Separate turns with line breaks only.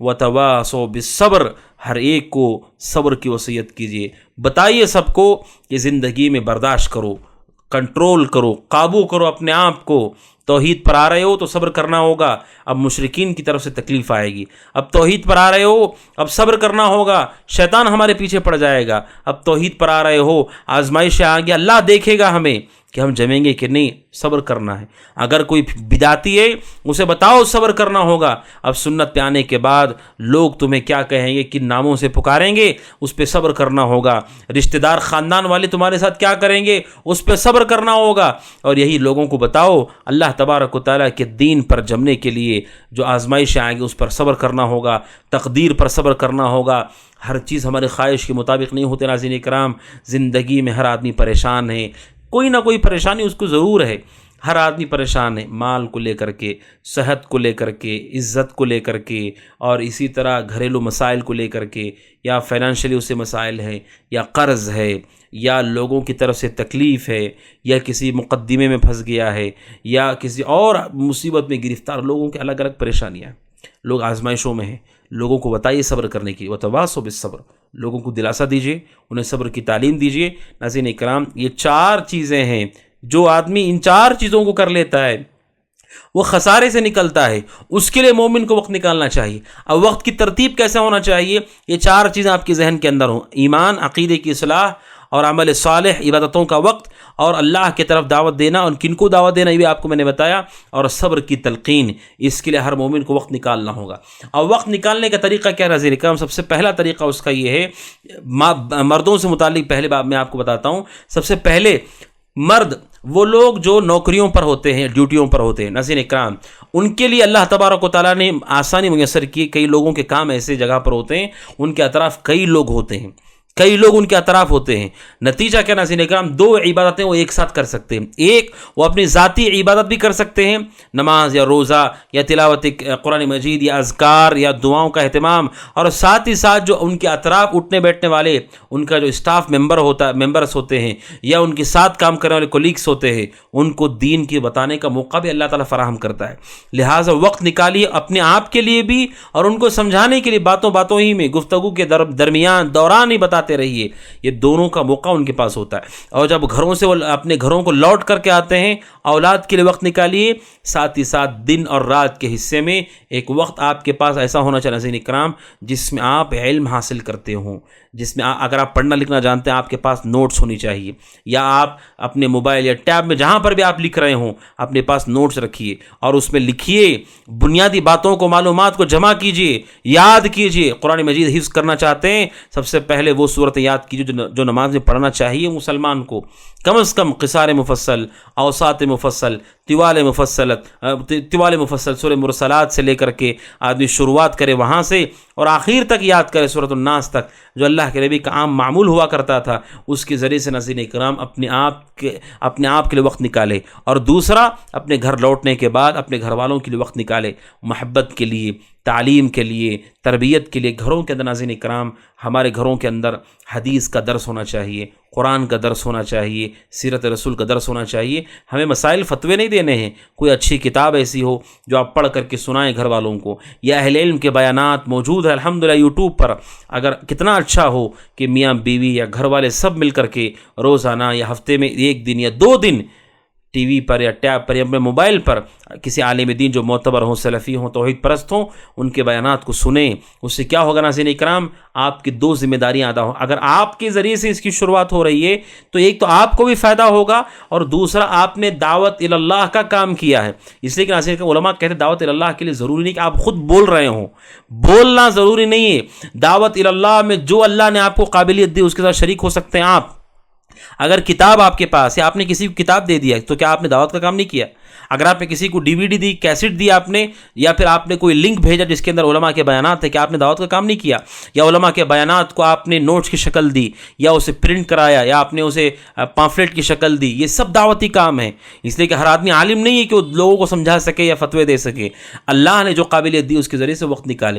وتواصوا بالصبر، ہر ایک کو صبر کی وصیت کیجیے، بتائیے سب کو کہ زندگی میں برداشت کرو، کنٹرول کرو، قابو کرو اپنے آپ کو۔ توحید پر آ رہے ہو تو صبر کرنا ہوگا، اب مشرکین کی طرف سے تکلیف آئے گی۔ اب توحید پر آ رہے ہو، اب صبر کرنا ہوگا، شیطان ہمارے پیچھے پڑ جائے گا۔ اب توحید پر آ رہے ہو، آزمائش آ گیا، اللہ دیکھے گا ہمیں کہ ہم جمیں گے کہ نہیں، صبر کرنا ہے۔ اگر کوئی بدعتی ہے اسے بتاؤ صبر کرنا ہوگا۔ اب سنت پہ آنے کے بعد لوگ تمہیں کیا کہیں گے، کن ناموں سے پکاریں گے، اس پہ صبر کرنا ہوگا۔ رشتہ دار خاندان والے تمہارے ساتھ کیا کریں گے، اس پہ صبر کرنا ہوگا۔ اور یہی لوگوں کو بتاؤ اللہ تبارک و تعالیٰ کے دین پر جمنے کے لیے جو آزمائشیں آئیں گی اس پر صبر کرنا ہوگا، تقدیر پر صبر کرنا ہوگا۔ ہر چیز ہمارے خواہش کے مطابق نہیں ہوتے ناظرین کرام، زندگی میں ہر آدمی پریشان ہے، کوئی نہ کوئی پریشانی اس کو ضرور ہے، ہر آدمی پریشان ہے، مال کو لے کر کے، صحت کو لے کر کے، عزت کو لے کر کے، اور اسی طرح گھریلو مسائل کو لے کر کے، یا فائنینشلی اسے مسائل ہے، یا قرض ہے، یا لوگوں کی طرف سے تکلیف ہے، یا کسی مقدمے میں پھنس گیا ہے، یا کسی اور مصیبت میں گرفتار، لوگوں کے الگ الگ پریشانیاں ہیں، لوگ آزمائشوں میں ہیں۔ لوگوں کو بتائیے صبر کرنے کی، وتواصوا بالصبر، لوگوں کو دلاسا دیجیے، انہیں صبر کی تعلیم دیجیے۔ ناظرین اکرام، یہ 4 چیزیں ہیں، جو آدمی ان 4 چیزوں کو کر لیتا ہے وہ خسارے سے نکلتا ہے۔ اس کے لیے مومن کو وقت نکالنا چاہیے۔ اب وقت کی ترتیب کیسے ہونا چاہیے، یہ 4 چیزیں آپ کے ذہن کے اندر ہوں: ایمان، عقیدے کی اصلاح، اور عمل صالح، عبادتوں کا وقت، اور اللہ کی طرف دعوت دینا، اور کن کو دعوت دینا یہ بھی آپ کو میں نے بتایا، اور صبر کی تلقین۔ اس کے لیے ہر مومن کو وقت نکالنا ہوگا۔ اور وقت نکالنے کا طریقہ کیا ناظرین کرام، سب سے پہلا طریقہ اس کا یہ ہے، مردوں سے متعلق پہلے باب میں آپ کو بتاتا ہوں۔ سب سے پہلے مرد، وہ لوگ جو نوکریوں پر ہوتے ہیں، ڈیوٹیوں پر ہوتے ہیں، ناظرین اکرام، ان کے لیے اللہ تبارک و تعالیٰ نے آسانی میسر کی۔ کئی لوگوں کے کام ایسے جگہ پر ہوتے ہیں، ان کے اطراف کئی لوگ ہوتے ہیں، کئی لوگ ان کے اطراف ہوتے ہیں۔ نتیجہ کیا ناظرین اکرام، 2 عبادتیں وہ ایک ساتھ کر سکتے ہیں۔ ایک، وہ اپنی ذاتی عبادت بھی کر سکتے ہیں، نماز یا روزہ یا تلاوت قرآن مجید یا اذکار یا دعاؤں کا اہتمام، اور ساتھ ہی ساتھ جو ان کے اطراف اٹھنے بیٹھنے والے ان کا جو اسٹاف ممبرس ہوتے ہیں، یا ان کے ساتھ کام کرنے والے کولیگس ہوتے ہیں، ان کو دین کی بتانے کا موقع بھی اللہ تعالیٰ فراہم کرتا ہے۔ لہٰذا وقت نکالیے اپنے آپ کے لیے بھی، اور ان کو سمجھانے کے لیے باتوں ہی میں، گفتگو کے دوران ہی بتاتے رہیے۔ یہ دونوں کا موقع ان کے پاس ہوتا ہے۔ اور جب گھروں سے وہ اپنے گھروں کو لوٹ کر کے آتے ہیں، اولاد کے لیے وقت نکالیے۔ ساتھ ہی ساتھ دن اور رات کے حصے میں ایک وقت آپ کے پاس ایسا ہونا چاہیے ناظرین اکرام جس میں آپ علم حاصل کرتے ہوں، جس میں اگر آپ پڑھنا لکھنا جانتے ہیں آپ کے پاس نوٹس ہونی چاہیے، یا آپ اپنے موبائل یا ٹیب میں جہاں پر بھی آپ لکھ رہے ہوں اپنے پاس نوٹس رکھیے، اور اس میں لکھیے، بنیادی باتوں کو، معلومات کو جمع کیجیے، یاد کیجیے۔ قرآن مجید حفظ کرنا چاہتے ہیں، سب سے پہلے وہ صورت یاد کیجیے جو نماز میں پڑھنا چاہیے مسلمان کو، کم از کم قصار مفصل، اوساط مفصل، طوال مفصل، سورہ مرسلات سے لے کر کے آدمی شروعات کرے وہاں سے، اور آخر تک یاد کرے سورۃ الناس تک، جو اللہ کے نبی کا عام معمول ہوا کرتا تھا۔ اس کے ذریعے سے ناظرین اکرام اپنے آپ کے لیے وقت نکالے۔ اور دوسرا، اپنے گھر لوٹنے کے بعد اپنے گھر والوں کے لیے وقت نکالے، محبت کے لیے، تعلیم کے لیے، تربیت کے لیے۔ گھروں کے اندر ناظرین اکرام، ہمارے گھروں کے اندر حدیث کا درس ہونا چاہیے، قرآن کا درس ہونا چاہیے، سیرت رسول کا درس ہونا چاہیے۔ ہمیں مسائل فتوے نہیں دینے ہیں، کوئی اچھی کتاب ایسی ہو جو آپ پڑھ کر کے سنائیں گھر والوں کو، یا اہل علم کے بیانات موجود ہیں الحمدللہ یوٹیوب پر، اگر کتنا اچھا ہو کہ میاں بیوی یا گھر والے سب مل کر کے روزانہ یا ہفتے میں 1 دن یا 2 دن ٹی وی پر یا ٹیب پر یا اپنے موبائل پر کسی عالم دین جو معتبر ہوں، سلفی ہوں، توحید پرست ہوں، ان کے بیانات کو سنیں۔ اس سے کیا ہوگا ناظرین اکرام، آپ کی 2 ذمہ داریاں ادا ہوں۔ اگر آپ کے ذریعے سے اس کی شروعات ہو رہی ہے تو ایک تو آپ کو بھی فائدہ ہوگا، اور دوسرا آپ نے دعوت اللہ کا کام کیا ہے۔ اس لیے کہ ناظرین اکرام، علماء کہتے ہیں دعوت اللہ کے لیے ضروری نہیں کہ آپ خود بول رہے ہوں، بولنا ضروری نہیں ہے۔ دعوت اللہ میں جو اللہ نے آپ کو قابلیت دی اس کے ساتھ شریک ہو سکتے ہیں آپ۔ اگر کتاب آپ کے پاس، یا آپ نے کسی کو کتاب دے دیا، تو کیا آپ نے دعوت کا کام نہیں کیا؟ اگر آپ نے کسی کو DVD دی، کیسٹ دی آپ نے، یا پھر آپ نے کوئی لنک بھیجا جس کے اندر علماء کے بیانات ہیں، کہ آپ نے دعوت کا کام نہیں کیا؟ یا علماء کے بیانات کو آپ نے نوٹس کی شکل دی، یا اسے پرنٹ کرایا، یا آپ نے اسے پامفلیٹ کی شکل دی، یہ سب دعوتی کام ہے۔ اس لیے کہ ہر آدمی عالم نہیں ہے کہ وہ لوگوں کو سمجھا سکے یا فتوے دے سکے۔ اللہ نے جو قابلیت دی اس کے ذریعے سے وقت نکالے۔